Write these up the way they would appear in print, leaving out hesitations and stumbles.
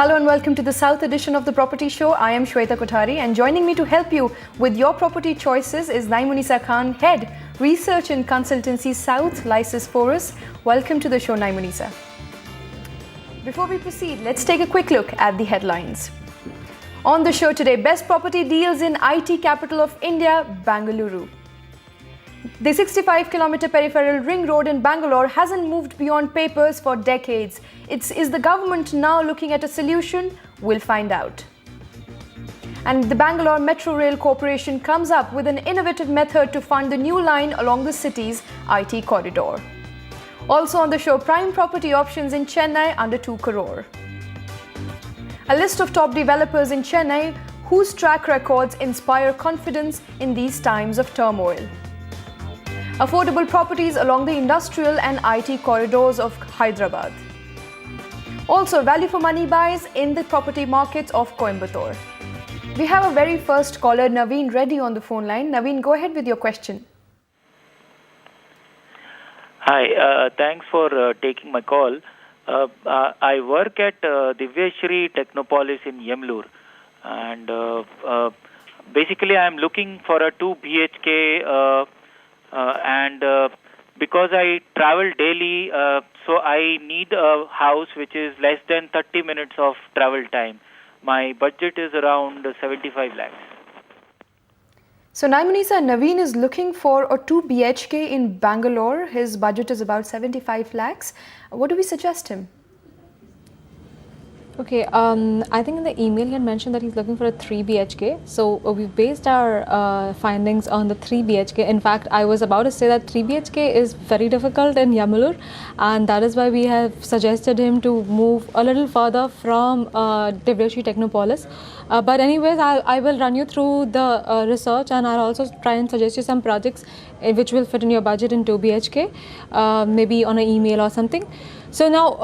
Hello and welcome to the South edition of the Property Show. I am Shweta Kothari, and joining me to help you with your property choices is Naimunisa Khan, Head, Research and Consultancy South, Lysis Forus. Welcome to the show, Naimunisa. Before we proceed, let's take a quick look at the headlines. On the show today, best property deals in IT capital of India, Bengaluru. The 65-kilometer peripheral ring road in Bangalore hasn't moved beyond papers for decades. Is the government now looking at a solution? We'll find out. And the Bangalore Metro Rail Corporation comes up with an innovative method to fund the new line along the city's IT corridor. Also on the show, prime property options in Chennai under 2 crore. A list of top developers in Chennai whose track records inspire confidence in these times of turmoil. Affordable properties along the industrial and IT corridors of Hyderabad. Also, value for money buys in the property markets of Coimbatore. We have a very first caller, Naveen, ready on the phone line. Naveen, go ahead with your question. Hi, thanks for taking my call. I work at Divyashri Technopolis in Yemlur, and basically I'm looking for a 2 BHK and because I travel daily, so I need a house which is less than 30 minutes of travel time. My budget is around 75 lakhs. So Naimunisa, Naveen is looking for a 2 BHK in Bangalore. His budget is about 75 lakhs. What do we suggest him? Okay, I think in the email he had mentioned that he's looking for a 3 BHK. So we've based our findings on the 3 BHK. In fact, I was about to say that 3 BHK is very difficult in Yamulur, and that is why we have suggested him to move a little further from Divyashri Technopolis. But anyways, I will run you through the research, and I'll also try and suggest you some projects which will fit in your budget in 2 BHK, maybe on an email or something. So now,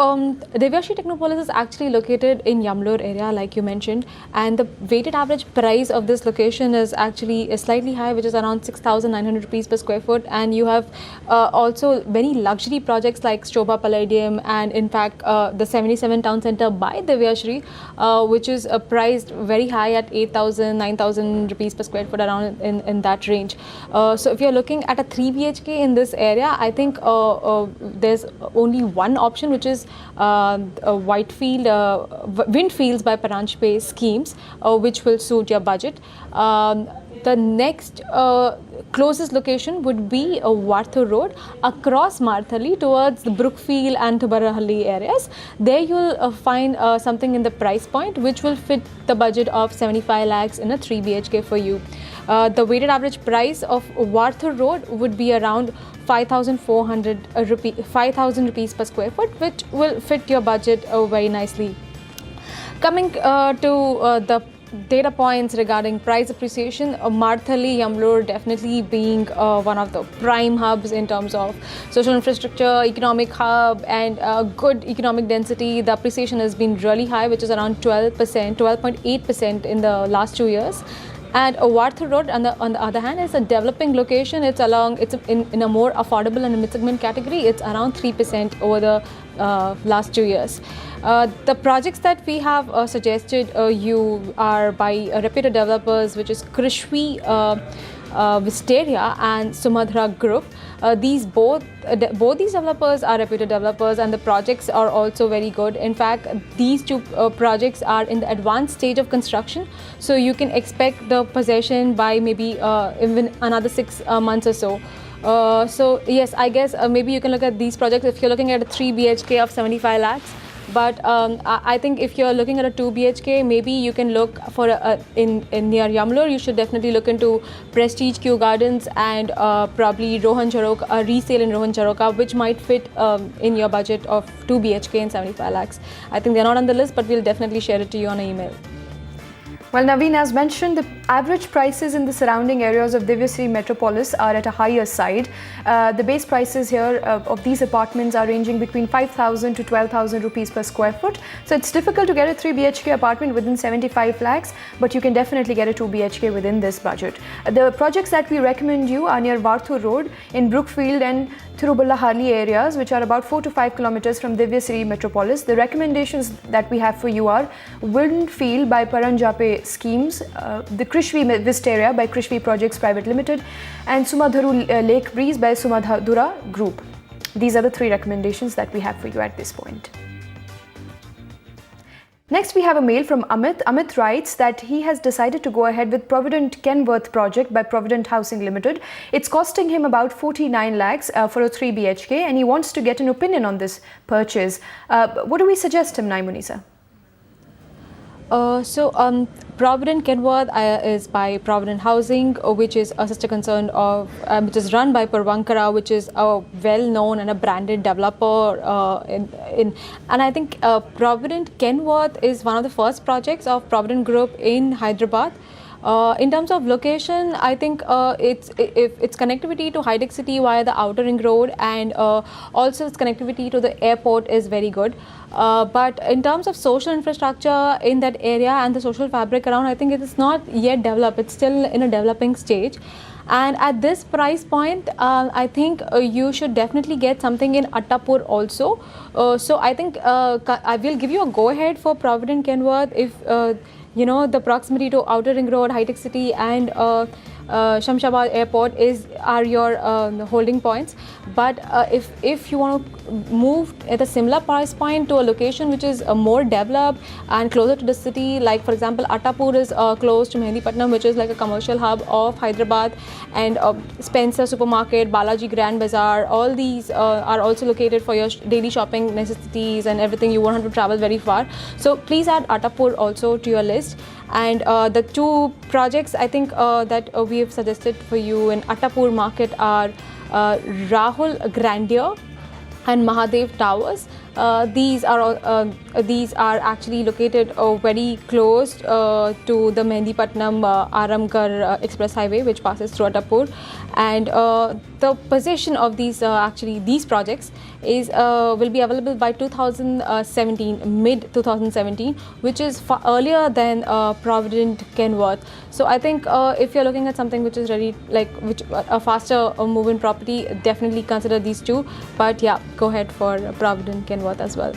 Divyashri Technopolis is actually located in Yamlur area, like you mentioned, and the weighted average price of this location is actually slightly high, which is around 6,900 rupees per square foot. And you have also many luxury projects like Shobha Palladium, and in fact, the 77 Town Center by Divyashri, which is priced very high at 8,000, 9,000 rupees per square foot, around in that range. So if you're looking at a 3 BHK in this area, I think there's only one option, which is Whitefield, Windfields by Paranjpe schemes, which will suit your budget. The next closest location would be Varthur Road across Marthali towards the Brookfield and Tubarahalli areas. There you'll find something in the price point which will fit the budget of 75 lakhs in a 3 BHK for you. The weighted average price of Varthur Road would be around 5,400 rupees per square foot, which will fit your budget very nicely. Coming to the data points regarding price appreciation, Marthali, Yamlur definitely being one of the prime hubs in terms of social infrastructure, economic hub, and good economic density. The appreciation has been really high, which is around 12.8% in the last 2 years. And Varthur Road, on the other hand, is a developing location. It's in a more affordable and mid-segment category. It's around 3% over the last 2 years. The projects that we have suggested you are by reputed developers, which is Krishvi, Wisteria and Sumadra Group. Both these developers are reputed developers, and the projects are also very good. In fact, these two projects are in the advanced stage of construction, so you can expect the possession by maybe even another 6 months or so. So yes, I guess maybe you can look at these projects if you're looking at a 3 BHK of 75 lakhs. But I think if you're looking at a 2 BHK, maybe you can look for in near Yamlur. You should definitely look into Prestige Kew Gardens and probably Rohan Charoka, a resale in Rohan Charoka, which might fit in your budget of 2 BHK and 75 lakhs. I think they're not on the list, but we'll definitely share it to you on an email. Well, Naveen, as mentioned, the average prices in the surrounding areas of Divyasri metropolis are at a higher side. The base prices here of these apartments are ranging between 5,000 to 12,000 rupees per square foot. So it's difficult to get a 3 BHK apartment within 75 lakhs, but you can definitely get a 2 BHK within this budget. The projects that we recommend you are near Varthur Road, in Brookfield and Thirubullahalli areas, which are about 4 to 5 kilometers from Divyasri metropolis. The recommendations that we have for you are Windfield by Paranjape Schemes, the Krishvi Vistaria by Krishvi Projects Private Limited, and Sumadharu Lake Breeze by Sumadhura Group. These are the 3 recommendations that we have for you at this point. Next, we have a mail from Amit. Amit writes that he has decided to go ahead with Provident Kenworth project by Provident Housing Limited. It's costing him about 49 lakhs for a 3 BHK, and he wants to get an opinion on this purchase. What do we suggest him, Naimunisa? Provident Kenworth is by Provident Housing, which is a sister concern of, which is run by Purvankara, which is a well-known and a branded developer and I think Provident Kenworth is one of the first projects of Provident Group in Hyderabad. In terms of location, I think its connectivity to High-Tech City via the outer ring road, and also its connectivity to the airport is very good. But in terms of social infrastructure in that area and the social fabric around, I think it is not yet developed. It's still in a developing stage. And at this price point, I think you should definitely get something in Attapur also. So I think I will give you a go-ahead for Provident Kenworth if the proximity to Outer Ring Road, High-Tech City and Shamshabad Airport are your holding points. But if you want to move at a similar price point to a location which is more developed and closer to the city, like for example Attapur is close to Mehndipatnam, which is like a commercial hub of Hyderabad, and Spencer Supermarket, Balaji Grand Bazaar, all these are also located for your daily shopping necessities and everything. You won't have to travel very far. So please add Attapur also to your list. And the 2 projects I think that we have suggested for you in Attapur market are Rahul Grandeur and Mahadev Towers. These are actually located very close to the Mehndipatnam Aramgarh Express Highway, which passes through Attapur. And the possession of these projects is will be available by 2017, mid 2017, which is far earlier than Provident Kenworth. So I think if you're looking at something which is ready, like a faster moving property, definitely consider these 2. But yeah, go ahead for Provident Kenworth as well.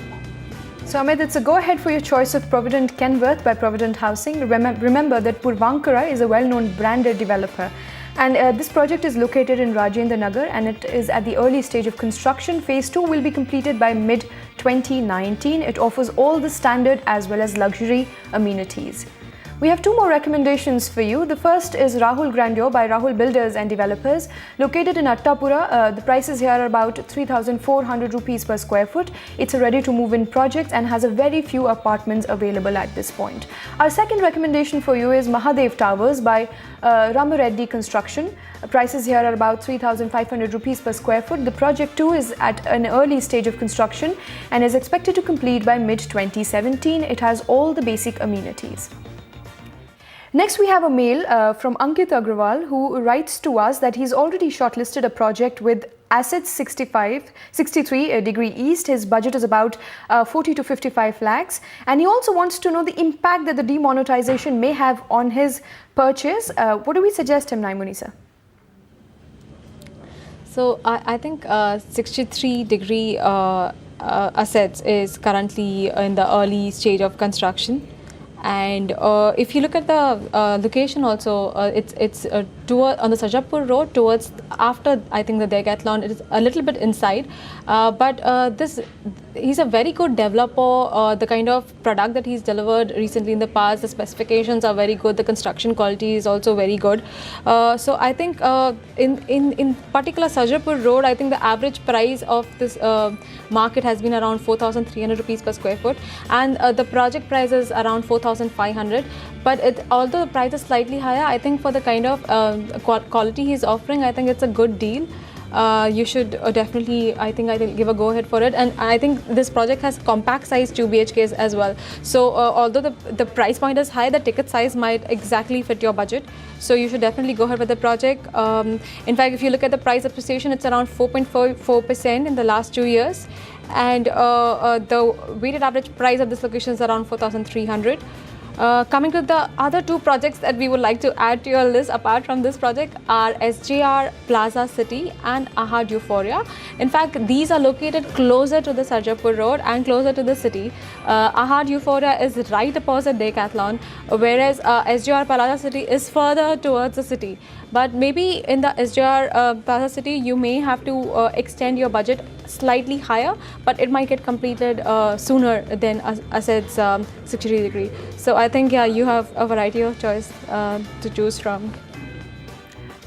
So Amit, it's a go-ahead for your choice of Provident Kenworth by Provident Housing. Remember that Purvankara is a well-known branded developer. And this project is located in Rajendra Nagar, and it is at the early stage of construction. Phase 2 will be completed by mid-2019. It offers all the standard as well as luxury amenities. We have 2 more recommendations for you. The first is Rahul Grandeur by Rahul Builders and Developers. Located in Attapura, the prices here are about 3,400 rupees per square foot. It's a ready-to-move-in project and has a very few apartments available at this point. Our second recommendation for you is Mahadev Towers by Ramareddy Construction. Prices here are about 3,500 rupees per square foot. The project too is at an early stage of construction and is expected to complete by mid-2017. It has all the basic amenities. Next, we have a mail from Ankit Agrawal, who writes to us that he's already shortlisted a project with assets 63 degree east. His budget is about 40 to 55 lakhs. And he also wants to know the impact that the demonetization may have on his purchase. What do we suggest him, Naimunisa? So I think 63 degree assets is currently in the early stage of construction. And if you look at the location also, it's on the Sajapur road towards after I think the Decathlon. It is a little bit inside, but he's a very good developer. The kind of product that he's delivered recently in the past, the specifications are very good. The construction quality is also very good. So I think in particular Sajapur road, I think the average price of this market has been around 4,300 rupees per square foot, and the project price is around 4,500. But although the price is slightly higher, I think for the kind of quality he's offering, I think it's a good deal. you should definitely, I think, give a go ahead for it. And I think this project has compact size 2 BHKs as well. So although the price point is high, the ticket size might exactly fit your budget. So you should definitely go ahead with the project. In fact, if you look at the price appreciation, it's around 4.44% in the last 2 years. And the weighted average price of this location is around 4,300. Coming to the other two projects that we would like to add to your list apart from this project are SJR Plaza City and Ahad Euphoria. In fact, these are located closer to the Sarjapur Road and closer to the city. Ahad Euphoria is right opposite Decathlon, whereas SJR Plaza City is further towards the city. But maybe in the SJR Plaza City, you may have to extend your budget slightly higher, but it might get completed sooner than Asad's 63-degree. So I think, yeah, you have a variety of choice to choose from.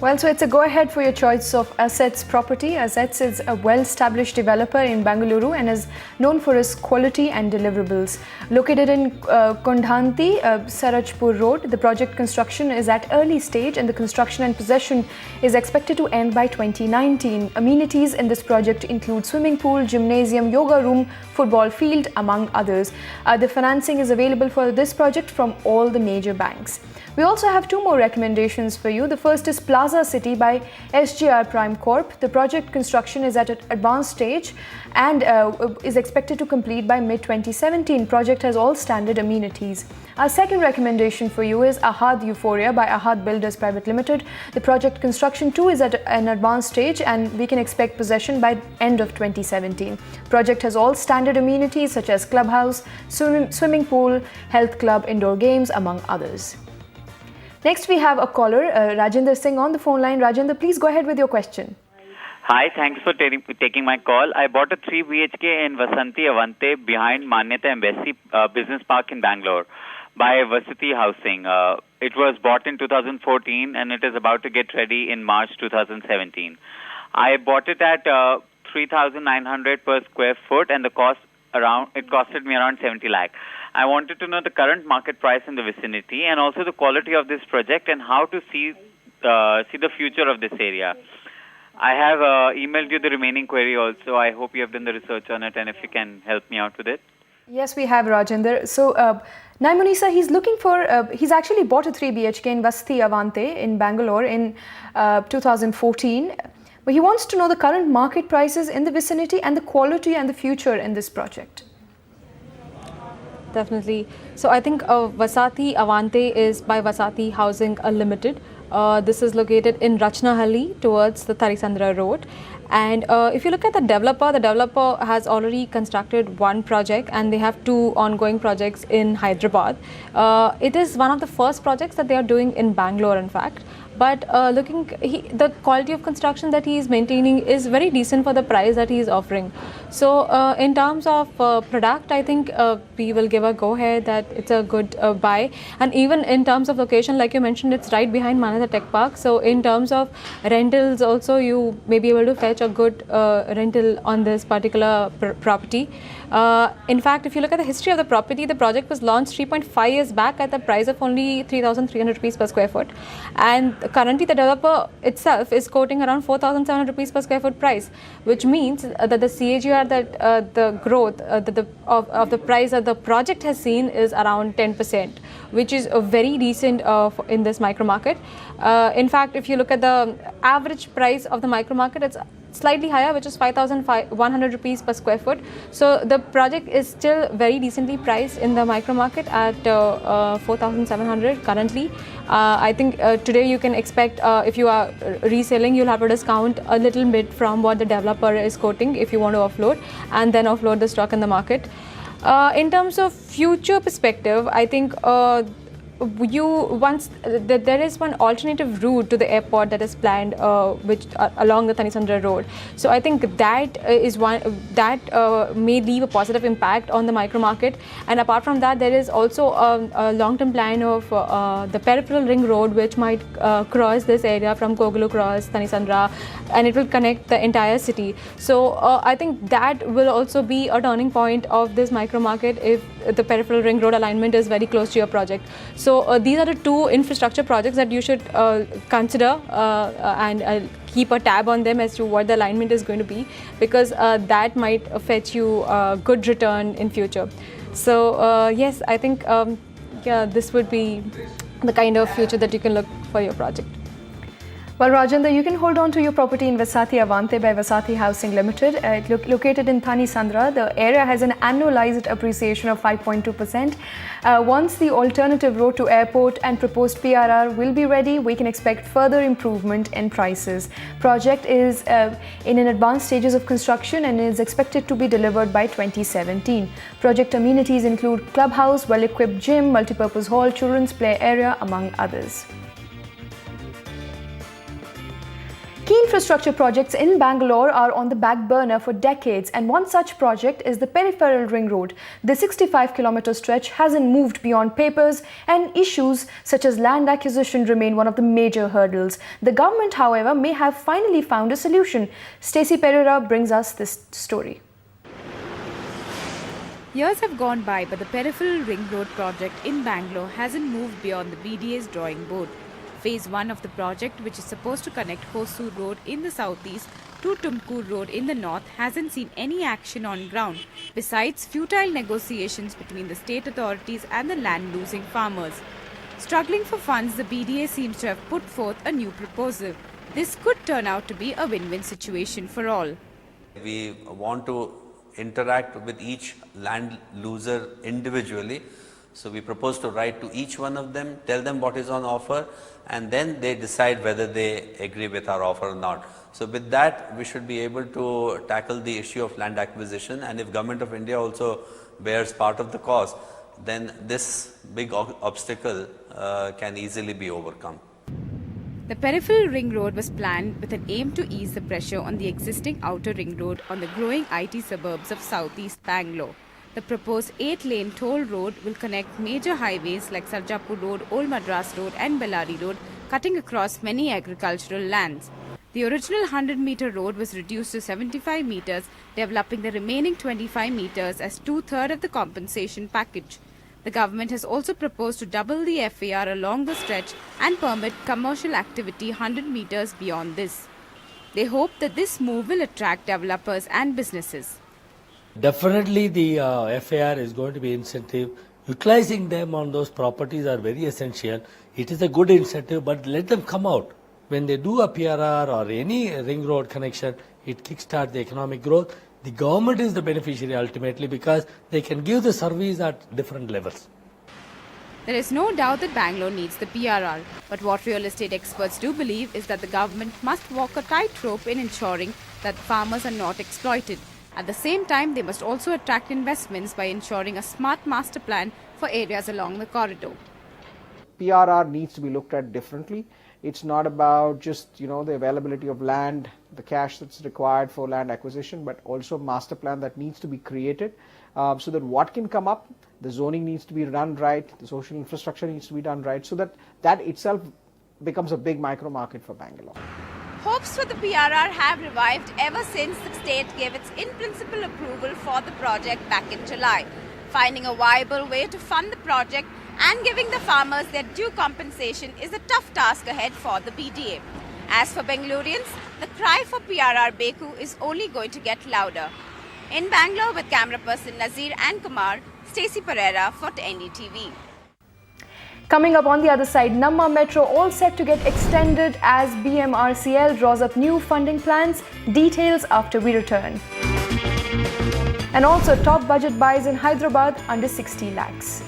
Well, so it's a go-ahead for your choice of Assets property. Assets is a well-established developer in Bengaluru and is known for its quality and deliverables. Located in Kondhanti, Sarajpur Road, the project construction is at early stage and the construction and possession is expected to end by 2019. Amenities in this project include swimming pool, gymnasium, yoga room, football field, among others. The financing is available for this project from all the major banks. We also have two more recommendations for you. The first is Plaza City by SJR Prime Corp. The project construction is at an advanced stage and is expected to complete by mid-2017. Project has all standard amenities. Our second recommendation for you is Ahad Euphoria by Ahad Builders Private Limited. The project construction too is at an advanced stage and we can expect possession by end of 2017. Project has all standard amenities such as clubhouse, swimming pool, health club, indoor games, among others. Next, we have a caller, Rajendra Singh on the phone line. Rajendra, please go ahead with your question. Hi, thanks for taking my call. I bought a 3 BHK in Vasanti Avante behind Manyata Embassy Business Park in Bangalore by Vasati Housing. It was bought in 2014 and it is about to get ready in March 2017. I bought it at 3,900 per square foot and it costed me around 70 lakh. I wanted to know the current market price in the vicinity and also the quality of this project and how to see the future of this area. I have emailed you the remaining query also. I hope you have done the research on it and if you can help me out with it. Yes, we have, Rajendra. So, Naimunisa, he's actually bought a 3 BHK in Vasthi Avante in Bangalore in 2014. But he wants to know the current market prices in the vicinity and the quality and the future in this project. Definitely. So I think Vasati Avante is by Vasati Housing Limited. This is located in Rachnahalli towards the Tarisandra Road. And if you look at the developer has already constructed one project and they have two ongoing projects in Hyderabad. It is one of the first projects that they are doing in Bangalore, in fact. But the quality of construction that he is maintaining is very decent for the price that he is offering. So in terms of product, I think we will give a go ahead that it's a good buy. And even in terms of location, like you mentioned, it's right behind Manyata Tech Park. So in terms of rentals also, you may be able to fetch a good rental on this particular property. In fact, if you look at the history of the property, the project was launched 3.5 years back at the price of only 3,300 rupees per square foot. And currently the developer itself is quoting around 4,700 rupees per square foot price, which means that the CAGR that the growth of the price that the project has seen is around 10%, which is very decent in this micro market. In fact, if you look at the average price of the micro market, it's slightly higher, which is 5,100 rupees per square foot. So the project is still very decently priced in the micro market at 4,700 currently. I think today you can expect if you are reselling, you'll have to discount a little bit from what the developer is quoting if you want to offload and then offload the stock in the market. In terms of future perspective, I think there is one alternative route to the airport that is planned which along the Tanisandra Road. So I think that is one that may leave a positive impact on the micro market. And apart from that, there is also a long-term plan of the peripheral ring road, which might cross this area from Koglu Cross, Tanisandra, and it will connect the entire city. So I think that will also be a turning point of this micro market if the peripheral ring road alignment is very close to your project. So these are the two infrastructure projects that you should consider and keep a tab on them as to what the alignment is going to be, because that might fetch you a good return in future. So yes, I think this would be the kind of future that you can look for your project. Well, Rajendra, you can hold on to your property in Vasati Avante by Vasati Housing Limited. Located in Thani Sandra, the area has an annualized appreciation of 5.2%. Once the alternative road to airport and proposed PRR will be ready, we can expect further improvement in prices. Project is in an advanced stages of construction and is expected to be delivered by 2017. Project amenities include clubhouse, well-equipped gym, multipurpose hall, children's play area, among others. Key infrastructure projects in Bangalore are on the back burner for decades, and one such project is the Peripheral Ring Road. The 65-kilometer stretch hasn't moved beyond papers, and issues such as land acquisition remain one of the major hurdles. The government, however, may have finally found a solution. Stacey Pereira brings us this story. Years have gone by, but the Peripheral Ring Road project in Bangalore hasn't moved beyond the BDA's drawing board. Phase 1 of the project, which is supposed to connect Hosur Road in the southeast to Tumkur Road in the north, hasn't seen any action on ground, besides futile negotiations between the state authorities and the land-losing farmers. Struggling for funds, the BDA seems to have put forth a new proposal. This could turn out to be a win-win situation for all. We want to interact with each land loser individually. So we propose to write to each one of them, tell them what is on offer, and then they decide whether they agree with our offer or not. So with that, we should be able to tackle the issue of land acquisition, and if Government of India also bears part of the cost, then this big obstacle can easily be overcome. The Peripheral Ring Road was planned with an aim to ease the pressure on the existing outer ring road on the growing IT suburbs of southeast Bangalore. The proposed 8-lane toll road will connect major highways like Sarjapur Road, Old Madras Road and Bellary Road, cutting across many agricultural lands. The original 100-meter road was reduced to 75 meters, developing the remaining 25 meters as two-thirds of the compensation package. The government has also proposed to double the FAR along the stretch and permit commercial activity 100 meters beyond this. They hope that this move will attract developers and businesses. Definitely the FAR is going to be incentive. Utilizing them on those properties are very essential. It is a good incentive, but let them come out. When they do a PRR or any ring road connection, it kickstarts the economic growth. The government is the beneficiary ultimately because they can give the service at different levels. There is no doubt that Bangalore needs the PRR, but what real estate experts do believe is that the government must walk a tightrope in ensuring that farmers are not exploited. At the same time, they must also attract investments by ensuring a smart master plan for areas along the corridor. PRR needs to be looked at differently. It's not about just the availability of land, the cash that's required for land acquisition, but also a master plan that needs to be created so that what can come up, the zoning needs to be done right, the social infrastructure needs to be done right, so that itself becomes a big micro market for Bangalore. Hopes for the PRR have revived ever since the state gave its in-principle approval for the project back in July. Finding a viable way to fund the project and giving the farmers their due compensation is a tough task ahead for the BDA. As for Bengalurians, the cry for PRR Beku is only going to get louder. In Bangalore with camera person Nazir and Kumar, Stacey Pereira for NDTV. Coming up on the other side, Namma Metro all set to get extended as BMRCL draws up new funding plans. Details after we return. And also top budget buys in Hyderabad under 60 lakhs.